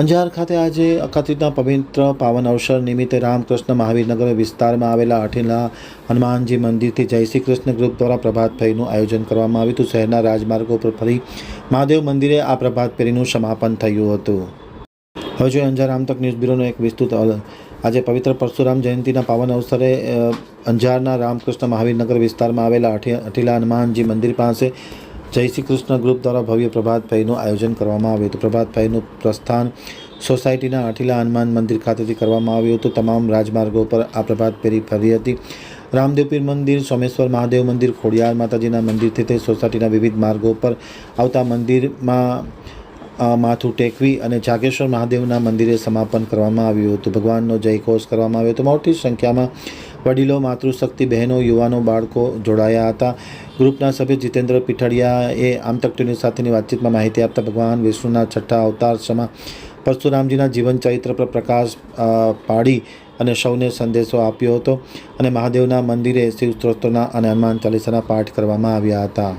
અંજાર ખાતે આજે અખાત્રીજના પવિત્ર પાવન અવસર નિમિત્તે રામકૃષ્ણ મહાવીરનગર વિસ્તારમાં આવેલા અઠીલા હનુમાનજી મંદિરથી જય શ્રી કૃષ્ણ ગ્રુપ દ્વારા પ્રભાત ફેરીનું આયોજન કરવામાં આવ્યું હતું. શહેરના રાજમાર્ગો પર ફરી મહાદેવ મંદિરે આ પ્રભાત ફેરીનું સમાપન થયું હતું. હવે જોઈએ અંજાર આમતક ન્યૂઝ બ્યુરોનો એક વિસ્તૃત આજે પવિત્ર પરશુરામ જયંતિના પાવન અવસરે અંજારના રામકૃષ્ણ મહાવીરનગર વિસ્તારમાં આવેલા અઠીલા હનુમાનજી મંદિર પાસે જય શ્રી કૃષ્ણ ગ્રુપ દ્વારા ભવ્ય પ્રભાત ફેરીનું આયોજન કરવામાં આવ્યું હતું. પ્રભાત ફેરીનું પ્રસ્થાન સોસાયટીના અઠીલા હનુમાન મંદિર ખાતેથી કરવામાં આવ્યું હતું. તમામ રાજમાર્ગો પર આ પ્રભાત ફેરી ફરી હતી. રામદેવ પીર મંદિર, સોમેશ્વર મહાદેવ મંદિર, ખોડિયાર માતાજીના મંદિરથી તે સોસાયટીના વિવિધ માર્ગો પર આવતા મંદિરમાં માથું ટેકવી અને જાગેશ્વર મહાદેવના મંદિરે સમાપન કરવામાં આવ્યું હતું. ભગવાનનો જયઘોષ કરવામાં આવ્યો હતો. મોટી સંખ્યામાં વડીલો, માતૃશક્તિ બહેનો, યુવાનો, બાળકો જોડાયા હતા. ગ્રુપના સભ્ય જીતેન્દ્ર પીઠડિયાએ આમતક ટીવી સાથેની વાતચીતમાં માહિતી આપતા ભગવાન વિષ્ણુના છઠ્ઠા અવતાર સમા પરશુરામજીના જીવન ચરિત્ર પર પ્રકાશ પાડી અને સૌને સંદેશો આપ્યો હતો અને મહાદેવના મંદિરે શિવ સ્તોત્રના અને હનુમાન ચાલીસાના પાઠ કરવામાં આવ્યા હતા.